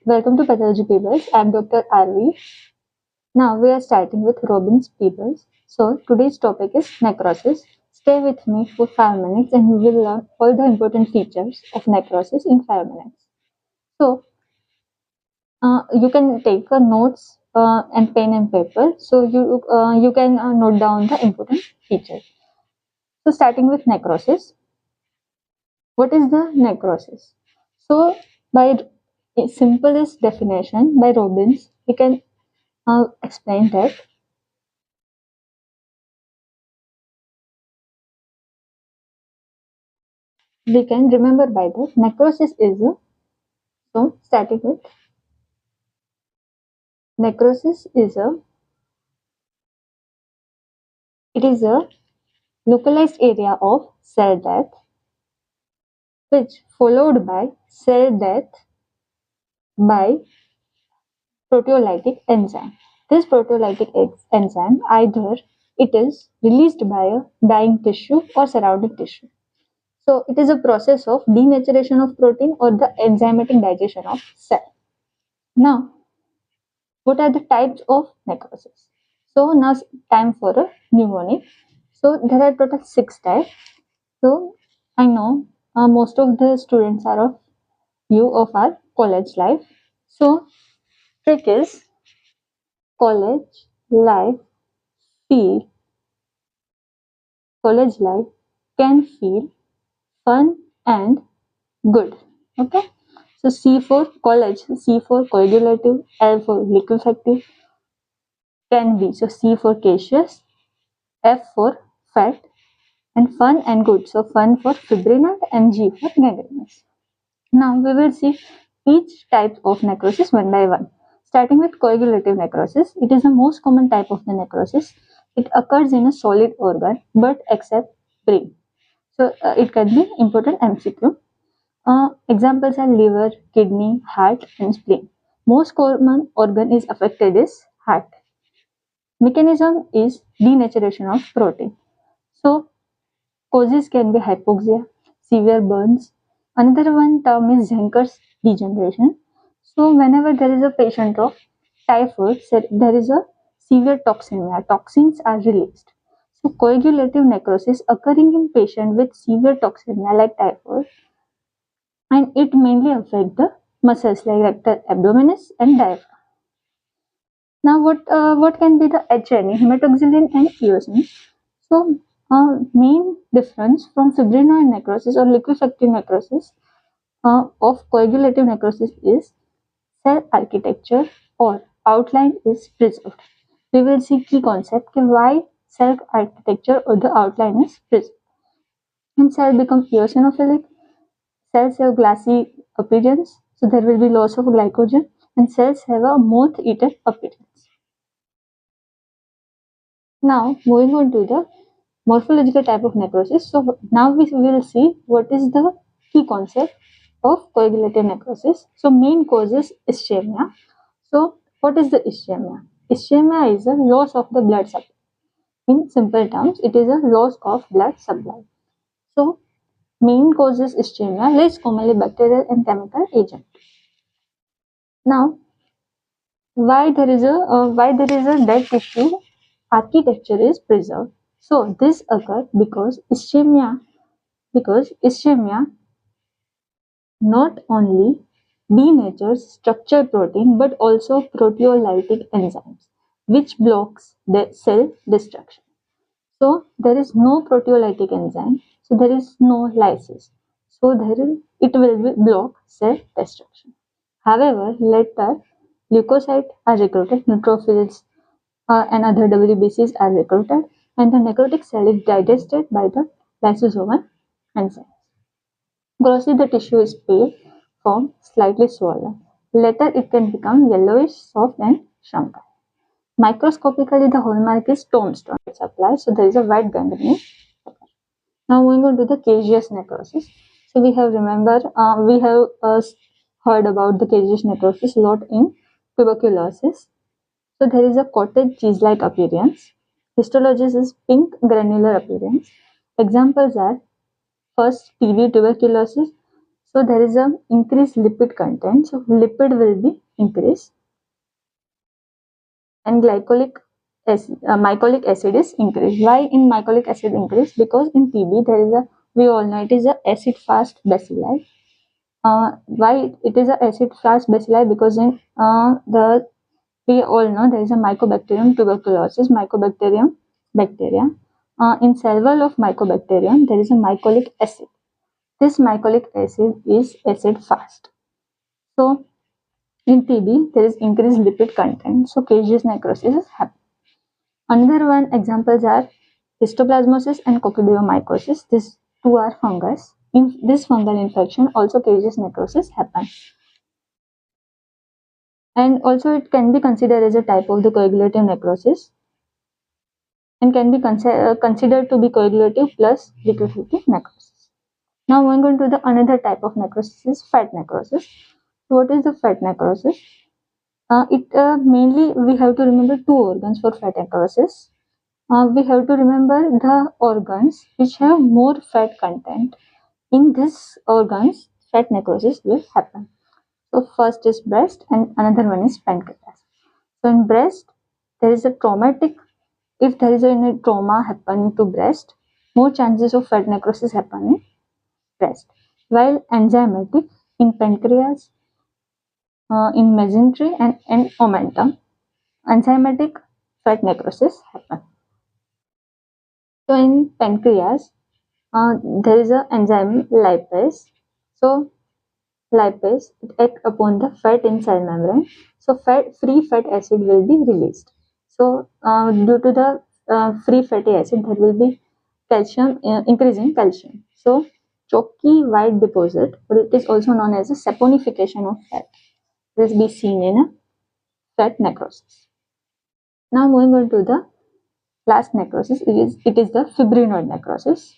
Welcome to Pathology Pebbles. I'm Dr. RV. Now we are starting with Robin's Pebbles. So today's topic is necrosis. Stay with me for 5 minutes and you will learn all the important features of necrosis in 5 minutes. So you can take notes and pen and paper. So you can note down the important features. So starting with necrosis. What is the necrosis? So by simplest definition by Robbins, we can explain that we can remember by that necrosis is a starting with necrosis is a localized area of cell death which followed by cell death by proteolytic enzyme. This proteolytic enzyme either it is released by a dying tissue or surrounding tissue. So it is a process of denaturation of protein or the enzymatic digestion of cell. Now, what are the types of necrosis? So now time for a mnemonic. So there are total 6 types. So I know most of the students are of our college life. So trick is college life feel college life can feel fun and good. Okay. So C for college, C for coagulative, L for liquefactive, can be. So C for caseous, F for fat, and fun and good. So fun for fibrinoid and G for gangrenous. Now we will see each type of necrosis one by one. Starting with coagulative necrosis, it is the most common type of the necrosis. It occurs in a solid organ, but except brain. So it can be important MCQ. Examples are liver, kidney, heart, and spleen. Most common organ is affected is heart. Mechanism is denaturation of protein. So causes can be hypoxia, severe burns. Another one term is Zenker's degeneration. So whenever there is a patient of typhoid, there is a severe toxemia. Toxins are released. So coagulative necrosis occurring in patient with severe toxemia like typhoid, and it mainly affect the muscles like rectus abdominis and diaphragm. Now what can be the HNE, hematoxylin and eosin? So main difference from fibrinoid necrosis or liquefactive necrosis of coagulative necrosis is cell architecture or outline is preserved. We will see key concept why cell architecture or the outline is preserved. And cell become eosinophilic, cells have glassy appearance, so there will be loss of glycogen, and cells have a moth-eaten appearance. Now moving on to the morphological type of necrosis. So now we will see what is the key concept of coagulative necrosis. So main cause is ischemia. So what is the ischemia? Ischemia is a loss of the blood supply. In simple terms, it is a loss of blood supply. So main cause is ischemia, less commonly bacterial and chemical agent. Now why there is a dead tissue architecture is preserved. So this occurs because ischemia not only denatures structured protein but also proteolytic enzymes which blocks the cell destruction. So there is no proteolytic enzyme, so there is no lysis. So it will block cell destruction. However, later leukocytes are recruited, neutrophils and other WBCs are recruited, and the necrotic cell is digested by the lysosomal enzymes. Grossly, the tissue is pale, firm, slightly swollen. Later, it can become yellowish, soft, and shrunken. Microscopically, the hallmark is tombstone supply, so there is a white gangrene. Now, moving on to the caseous necrosis. So, we have heard about the caseous necrosis a lot in tuberculosis. So there is a cottage cheese-like appearance. Histology is pink granular appearance. Examples are first TB tuberculosis, So there is a increased lipid content. So lipid will be increased, and mycolic acid is increased. Why in mycolic acid increased? Because in TB there is we all know it is a acid fast bacilli. Why it is a acid fast bacilli? Because in we all know there is a Mycobacterium tuberculosis, Mycobacterium bacteria. In cell wall of Mycobacterium there is a mycolic acid. This mycolic acid is acid fast. So in TB there is increased lipid content. So caseous necrosis is happening. Another one examples are histoplasmosis and coccidioidomycosis. These two are fungus. In this fungal infection, also caseous necrosis happens. And also it can be considered as a type of the coagulative necrosis and can be considered to be coagulative plus liquefactive necrosis. Now moving on to the another type of necrosis is fat necrosis. So what is the fat necrosis? Mainly we have to remember two organs for fat necrosis. We have to remember the organs which have more fat content. In these organs, fat necrosis will happen. So first is breast and another one is pancreas. So in breast, there is a traumatic, if there is any trauma happening to breast, more chances of fat necrosis happen in breast. While enzymatic in pancreas, in mesentery and omentum, enzymatic fat necrosis happen. So in pancreas, there is an enzyme lipase. So lipase it acts upon the fat in cell membrane. So free fat acid will be released. So due to the free fatty acid, there will be calcium increasing calcium. So chalky white deposit, or it is also known as a saponification of fat, will be seen in a fat necrosis. Now moving on to the last necrosis, it is the fibrinoid necrosis.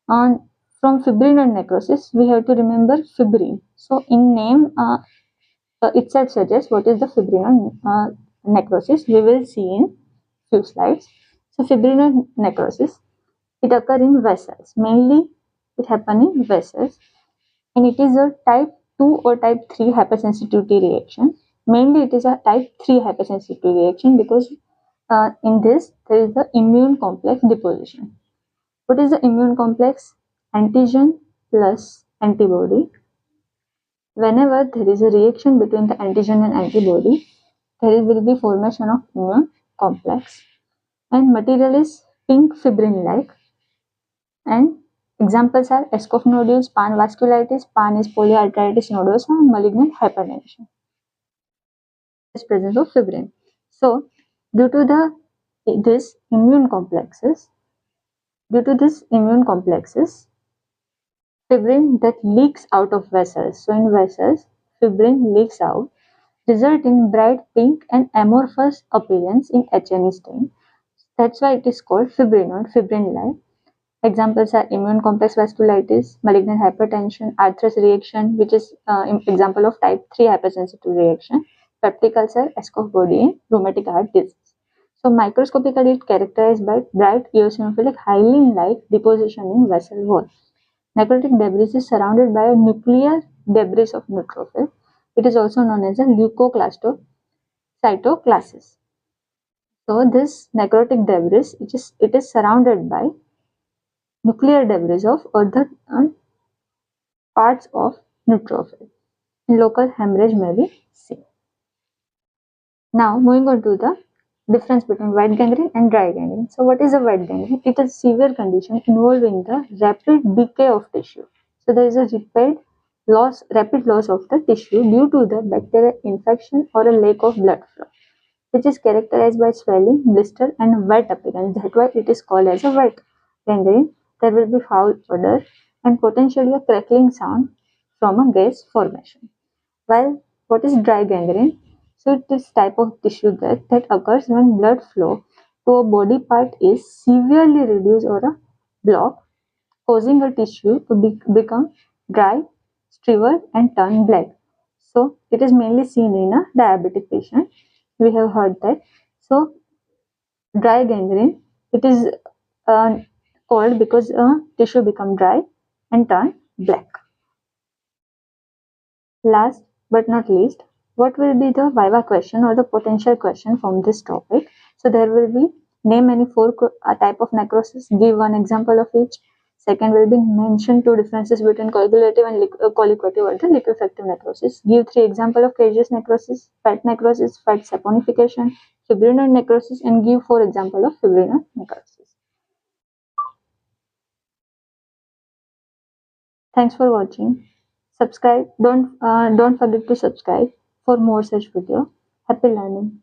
From fibrinoid necrosis, we have to remember fibrin. So in name itself suggests what is the fibrinoid necrosis. We will see in few slides. So fibrinoid necrosis, it occurs in vessels. Mainly it happens in vessels, and it is a type 2 or type 3 hypersensitivity reaction. Mainly it is a type 3 hypersensitivity reaction because in this there is the immune complex deposition. What is the immune complex? Antigen plus antibody. Whenever there is a reaction between the antigen and antibody, there will be formation of immune complex, and material is pink fibrin-like. And examples are Escoff nodules, pan vasculitis, pan is polyarteritis nodosa, and malignant hypertension. This presence of fibrin. So, due to this immune complexes, fibrin that leaks out of vessels. So in vessels, fibrin leaks out, result in bright pink and amorphous appearance in H&E stain. That's why it is called fibrinoid, fibrin-like. Examples are immune complex vasculitis, malignant hypertension, arthritis reaction, which is example of type 3 hypersensitive reaction, peptic ulcer, Escoff body, and rheumatic heart disease. So microscopically, it characterized by bright eosinophilic hyaline-like deposition in vessel wall. Necrotic debris is surrounded by a nuclear debris of neutrophil. It is also known as a leukocytoclasis. So this necrotic debris, it is surrounded by nuclear debris of other parts of neutrophil. Local hemorrhage may be seen. Now moving on to the difference between white gangrene and dry gangrene. So what is a white gangrene? It is a severe condition involving the rapid decay of tissue. So there is a rapid loss of the tissue due to the bacterial infection or a lack of blood flow, which is characterized by swelling, blister, and wet appearance. That's why it is called as a wet gangrene. There will be foul odor and potentially a crackling sound from a gas formation. While what is dry gangrene? So it is type of tissue that occurs when blood flow to a body part is severely reduced or a block, causing a tissue to become dry, shriveled, and turn black. So it is mainly seen in a diabetic patient. We have heard that. So dry gangrene, it is called because tissue become dry and turn black. Last but not least, what will be the viva question or the potential question from this topic? So there will be name any four type of necrosis, give one example of each. Second will be mention two differences between coagulative and colliquative or the liquefactive necrosis. Give three example of caseous necrosis, fat saponification, fibrinoid necrosis, and give four example of fibrinoid necrosis. Thanks for watching. Subscribe. Don't forget to subscribe for more such video. Happy learning.